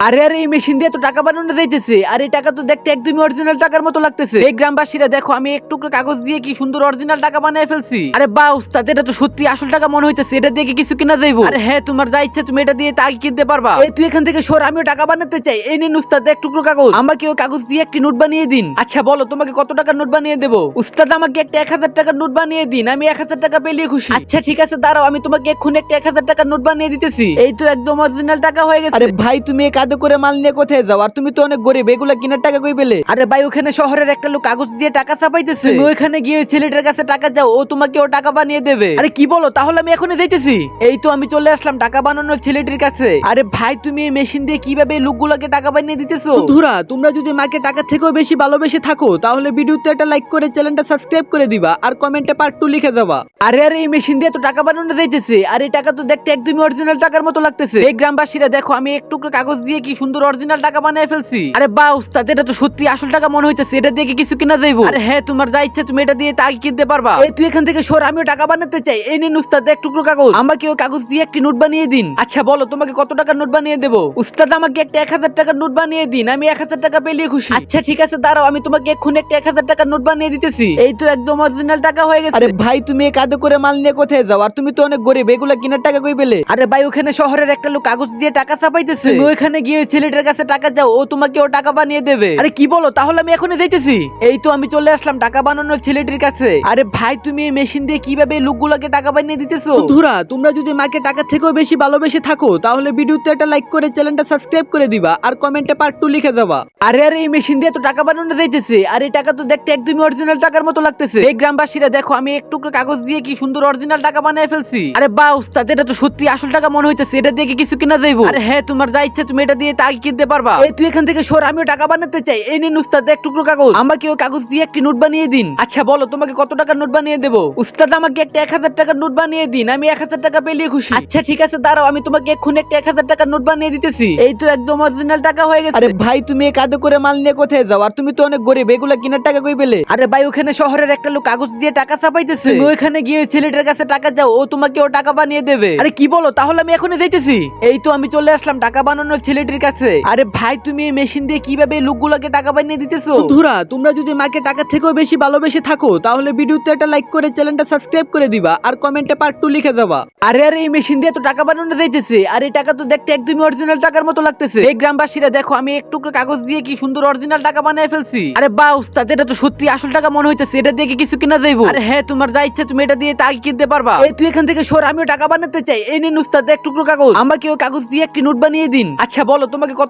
আরে আরে এই মেশিন দিয়ে তো টাকা বানানো যাইতেছে। আর এই টাকা তো দেখতে একদমই অরিজিনাল টাকার মতো লাগতেছে। এই গ্রামবাসীরা দেখো, আমি এক টুকরো কাগজ দিয়ে কি সুন্দর অরিজিনাল টাকা বানায় ফেলছি। আরে বাহ উস্তাদ, এটা তো সত্যি আসল টাকা মনে হইতেছে। এটা দিয়ে কি কিছু কিনা যাইবো? আরে হ্যাঁ, তোমার যা ইচ্ছা তুমি এটা দিয়ে টাকা কিনতে পারবা। এই তুই এখান থেকে সর, আমিও টাকা বানাতে চাই। এই নিন উস্তাদ এক টুকরো কাগজ, আমাকে ওই কাগজ দিয়ে একটি নোট বানিয়ে দিন। আচ্ছা বলো, তোমাকে কত টাকার নোট বানিয়ে দেবো? উস্তাদ আমাকে একটা 1000 টাকার নোট বানিয়ে দিন, আমি 1000 টাকা পেলে খুশি। আচ্ছা ঠিক আছে, দাঁড়াও, আমি তোমাকে এক্ষুনি একটা 1000 টাকার নোট বানিয়ে দিতেছি। এই তো একদম অরিজিনাল টাকা হয়ে গেছে। আরে ভাই, তুমি এই কাঁধে করে মাল নিয়ে কোথায় যাও? আর তুমি তো অনেক গরিব, এগুলা কেনার টাকা কই পেলে? আরে ভাই, ওখানে শহরের একটা লোক কাগজ দিয়ে টাকা ছাপাইতেছে, তুমি ওইখানে গিয়ে ওই ছেলেটার কাছে টাকা যাও, ও তোমাকে ও টাকা বানিয়ে দেবে। আরে কি বলো? তাহলে আমি এখনই যাইতেছি। এই তো আমি চলে আসলাম টাকা বানানোর ছেলেটির কাছে। আরে ভাই, তুমি এই মেশিন দিয়ে কিভাবে এই লোকগুলোকে টাকা বানিয়ে দিতেছো? বন্ধুরা, তোমরা যদি মাকে টাকা থেকেও বেশি ভালোবেসে থাকো, তাহলে ভিডিওতে একটা লাইক করে চ্যানেলটা সাবস্ক্রাইব করে দিবা, আর কমেন্টে পার্ট 2 লিখে যাবা। আরে আরে এই মেশিন দিয়ে তো টাকা বানানো যাইতেছে। আর এই টাকা তো দেখতে একদমই অরিজিনাল টাকার মতো লাগতেছে। এই গ্রামবাসীরা দেখো, আমি এক টুকরো কাগজ দিয়ে কি সুন্দর অরিজিনাল টাকা বানায় ফেলছি। আরে বাহ উস্তাদ, এটা তো সত্যি আসল টাকা মনে হইতেছে। এটা দিয়ে কি কিছু কিনা যাইবো? আরে হ্যাঁ, তোমার যা ইচ্ছা তুমি এটা দিয়ে টাকা কিনতে পারবা। এই তুই এখান থেকে সর, আমিও টাকা বানাতে চাই। এই নিন উস্তাদ এক টুকরো কাগজ, আমাকে ওই কাগজ দিয়ে একটি নোট বানিয়ে দিন। আচ্ছা বলো, তোমাকে কত টাকার নোট বানিয়ে দেবো? উস্তাদ আমাকে একটা 1000 টাকার নোট বানিয়ে দিন, আমি 1000 টাকা পেলে খুশি। আচ্ছা ঠিক আছে, দাঁড়াও, আমি তোমাকে এক্ষুনি একটা 1000 টাকার নোট বানিয়ে দিতেছি। এই তো একদম অরিজিনাল টাকা হয়ে গেছে। আরে ভাই, তুমি এই কাঁধে করে মাল নিয়ে কোথায় যাও? আর তুমি তো অনেক গরিব, এগুলা কেনার টাকা কই পেলে? আরে ভাই, ওখানে শহরের একটা লোক কাগজ দিয়ে টাকা ছাপাইতেছে, তুমি ওইখানে গিয়ে ওই ছেলেটার কাছে টাকা যাও, ও তোমাকে ও টাকা বানিয়ে দেবে। আরে কি বলো? তাহলে আমি এখনই যাইতেছি। এই তো আমি চলে আসলাম টাকা বানানোর ছেলেটির কাছে। আরে ভাই, তুমি এই মেশিন দিয়ে কিভাবে এই লোকগুলোকে টাকা বানিয়ে দিতেছো? বন্ধুরা, তোমরা যদি মাকে টাকা থেকেও বেশি ভালোবেসে থাকো, তাহলে ভিডিওতে একটা লাইক করে চ্যানেলটা সাবস্ক্রাইব করে দিবা, আর কমেন্টে পার্ট 2 লিখে যাবা। আরে আরে এই মেশিন দিয়ে তো টাকা বানানো যাইতেছে। আর এই টাকা তো দেখতে একদমই অরিজিনাল টাকার মতো লাগতেছে। এই গ্রামবাসীরা দেখো, আমি এক টুকরো কাগজ দিয়ে কি সুন্দর অরিজিনাল টাকা বানিয়ে ফেলছি। আরে বাহ উস্তাদ, এটা তো সত্যি আসল টাকা মনে হইতেছে। এটা দিয়ে কি কিছু কিনা যাইবো? আরে হ্যাঁ, তোমার যা ইচ্ছা তুমি এটা দিয়ে টাকা কিনতে পারবা। এই তুই এখান থেকে সর, আমিও টাকা বানাতে চাই। এই নিন উস্তাদ এক টুকরো কাগজ, আমাকে ওই কাগজ দিয়ে একটি নোট বানিয়ে দিন। আচ্ছা বলো, তোমাকে কত টাকার নোট বানিয়ে দেবো? উস্তাদ আমাকে একটা 1000 টাকার নোট বানিয়ে দিন, আমি 1000 টাকা পেলে খুশি। আচ্ছা ঠিক আছে, দাঁড়াও, আমি তোমাকে এক্ষুনি একটা 1000 টাকার নোট বানিয়ে দিতেছি। এই তো একদম অরিজিনাল টাকা হয়ে গেছে। আরে ভাই, তুমি এই কাঁধে করে মাল নিয়ে কোথায় যাও? আর তুমি তো অনেক গরিব, এগুলা কেনার টাকা কই পেলে? আরে ভাই, ওখানে শহরের একটা লোক কাগজ দিয়ে টাকা ছাপাইতেছে, তুমি ওইখানে গিয়ে ওই ছেলেটার কাছে টাকা যাও, ও তোমাকে ও টাকা বানিয়ে দেবে। আরে কি বলো? তাহলে আমি এখনই যাইতেছি। এই তো আমি চলে আসলাম টাকা বানানোর ছেলেটির কাছে। আরে ভাই, তুমি এই মেশিন দিয়ে কিভাবে এই লোকগুলোকে টাকা বানিয়ে দিতেছো? বন্ধুরা, তোমরা যদি মাকে টাকা থেকেও বেশি ভালোবেসে থাকো, তাহলে ভিডিওতে একটা লাইক করে চ্যানেলটা সাবস্ক্রাইব করে দিবা, আর কমেন্টে পার্ট 2 লিখে যাবা। আরে আরে এই মেশিন দিয়ে তো টাকা বানানো যাইতেছে। আর এই টাকা তো দেখতে একদমই অরিজিনাল টাকার মতো লাগতেছে। এই গ্রামবাসীরা দেখো, আমি এক টুকরো কাগজ দিয়ে কি সুন্দর অরিজিনাল টাকা বানিয়ে ফেলছি। আরে বাহ উস্তাদ, এটা তো সত্যি আসল টাকা মনে হইতেছে। এটা দিয়ে কি কিছু কিনা যাইবো? আরে হ্যাঁ, তোমার যা ইচ্ছা তুমি এটা দিয়ে টাকা কিনতে পারবা। এই তুই এখান থেকে সর, আমিও টাকা বানাতে চাই। এই নিন উস্তাদ এক টুকরো কাগজ, আমাকে ওই কাগজ দিয়ে একটি নোট বানিয়ে দিন। আচ্ছা বলো, তোমাকে কত